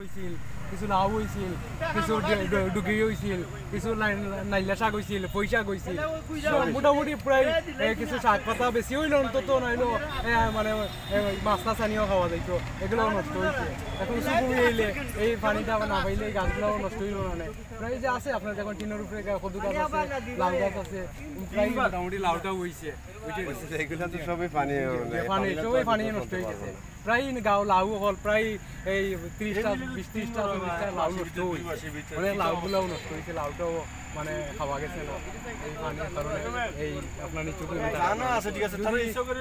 হয়েছিল, কিছু লাউ হয়েছিল, কিছু ডুগি হয়েছিল, কিছু নাইলা শাক হয়েছিল, পই শাক হয়েছিল, মোটামুটি প্রায় কিছু শাক পাতা বেশি হইলো অন্তত নইলো মানে মাছ টাছ আনিও খাওয়া যাইতো, এগুলোও নষ্ট হয়েছে। এখন শুকুমি এলে এই পানিটা না পাইলে এই গাছগুলোও নষ্ট হইল না। প্রায় যে আছে আপনার যখন টিনের উপরে কদু গাছ আছে, লাউ গাছ আছে, প্রায় মোটামুটি লাউটাও হয়েছে, এগুলো তো সবই পানি সবই পানি নষ্ট হয়ে গেছে। প্রায় গাও লাউ হল প্রায় এই 30টা 20-30টা 40টা লাউ নষ্ট হয়েছে, অনেক লাউগুলোও নষ্ট হয়েছে, লাউটাও মানে খাওয়া গেছে না এই পানির কারণে। এই আপনার নিচু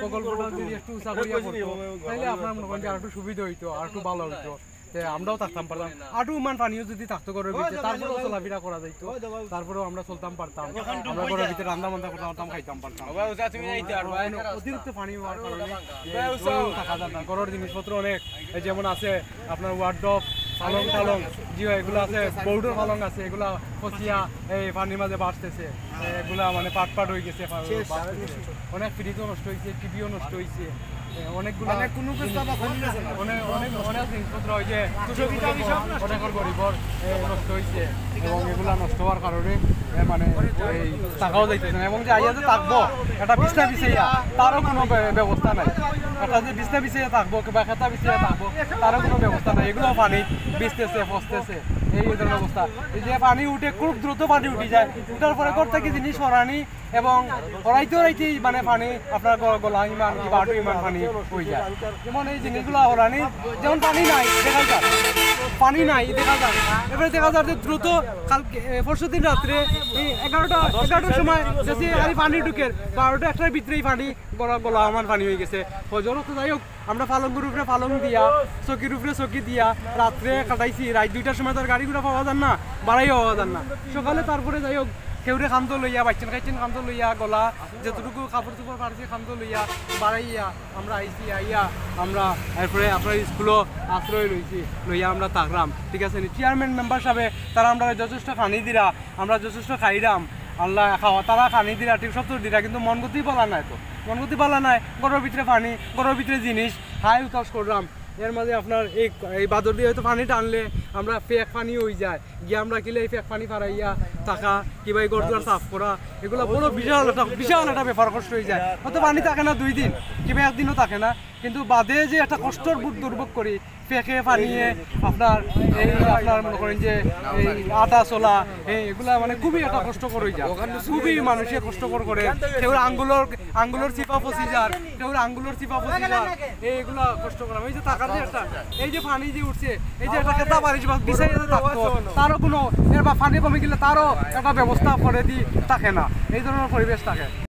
প্রকল্পটা যদি একটু উঁচা করিয়া পড়তো তাহলে আপনার মনে করেন যে আর একটু সুবিধা হইতো, আর একটু ভালো হইতো, আমরাও থাকতাম পারতাম। আটু মান পানিও যদি থাকতো ঘরের ভিতরে তারপরেও চলাফেরা করা যাইতো, তারপরেও আমরা চলতাম পারতাম, আমরা ঘরের ভিতরে রান্না বান্না করতে পারতাম, খাইতাম পারতাম। অতিরিক্ত পানি হওয়ার কারণে থাকা যায় না। ঘরের জিনিসপত্র অনেক যেমন আছে আপনার ওয়ার্ডরোব, পালং টালং জি এগুলো আছে, বৌডোর পালং আছে, এগুলা পচিয়া এই পানির মাঝে বাড়তেছে, এগুলা মানে পাট পাট হয়ে গেছে, অনেক ফ্রিজও নষ্ট হয়েছে, টিভিও নষ্ট হয়েছে, অনেকগুলো অনেক জিনিসপত্র হয় যে অনেকের গরিবর নষ্ট হয়েছে, এবং এগুলা নষ্ট হওয়ার কারণে মানে এই টাকাও যাইতেছে না। এবং যে আইয়া যে থাকবো একটা বিছনা বিছাইয়া তারও কোনো ব্যবস্থা নাই, একটা যে বিছনা বিছাইয়া থাকবো কিংবা খেতা বিছাইয়া থাকবো তারও কোনো ব্যবস্থা নাই, এগুলো পানি ভিজতেছে ফসতেছে এই ধরনের অবস্থা। এই যে পানি উঠে খুব দ্রুত পানি উঠে যায়, উঠার পরে ঘর থেকে জিনিস সরানি এবং হরাইতেই মানে পানি আপনার গলা ইমান কিংবা আটু ইমান পানি হয়ে যায়। যেমন এই জিনিসগুলো হরানি যেমন পানি নাই দেখা যায়, পানি নাই দেখা যায়, এবারে দেখা যায় যে দ্রুত কালকে পরশু দিন রাত্রে এই 11টার সময় যদি পানি ঢুকে 12টা 1টার ভিতরেই পানি গলা আমার পানি হয়ে গেছে। ফজর তো যাই হোক আমরা পালঙ্গের উপরে পালং দিয়া চকির উপরে চকি দিয়া রাত্রে কাটাইছি, রাত 2টার সময় তার গাড়ি ঘোড়া পাওয়া যান না, বাড়াইও পাওয়া যান না। সকালে তারপরে যাই হোক কেউরে খান্ত লইয়া বাইচেন খাইছেন খান্ত লইয়া গলা যেটুকু কাপড় চোপড় পারছি খান্ত লইয়া বাড়াইয়া আমরা আইছি, আইয়া আমরা এরপরে আপনার স্কুলও আশ্রয় লইছি, লইয়া আমরা থাকলাম। ঠিক আছে নি চেয়ারম্যান মেম্বার সাহেব তারা আমরা যথেষ্ট খানি দিরা, আমরা যথেষ্ট খাইরাম, আল্লাহ খাওয়া তারা খানি দিরা ঠিক সত্তর দিরা, কিন্তু মন গতি বলা নাই, তো মন গতি বলা নাই, ঘরের ভিতরে পানি ঘরের ভিতরে জিনিস হাই উতাস করলাম। এর মাঝে আপনার এই বাদর দিয়ে হয়তো পানি টানলে আমরা ফেক পানি হয়ে যায় গিয়ে আমরা কিলে এই ফেক পানি ফারাইয়া থাকা কিংবা এই গড় দুয়ার সাফ করা এগুলো বড় বিশাল একটা ব্যাপার, কষ্ট হয়ে যায়। হয়তো পানি থাকে না 2 দিন কিংবা 1 দিনও থাকে না, কিন্তু বাদে যে একটা কষ্টর দুর্ভোগ করি ফেঁকে পানিয়ে আপনার এই আপনার মনে করেন যে এই আটা চলা এগুলা মানে খুবই একটা কষ্টকর হয়ে যায়, খুবই মানুষের কষ্টকর করে। কেউ আঙ্গুলোর চিপা পচি যার, কেউ আঙ্গুলোর চিপা পচি যার, এইগুলা কষ্ট করা। এই যে টাকার যে একটা এই যে পানি যে উঠছে, এই যে একটা খেতা বাড়ি বিছাই থাকতো তারও কোনো এর বা পানি কমে গেলে তারও একটা ব্যবস্থা করে দি থাকে না, এই ধরনের পরিবেশ থাকে।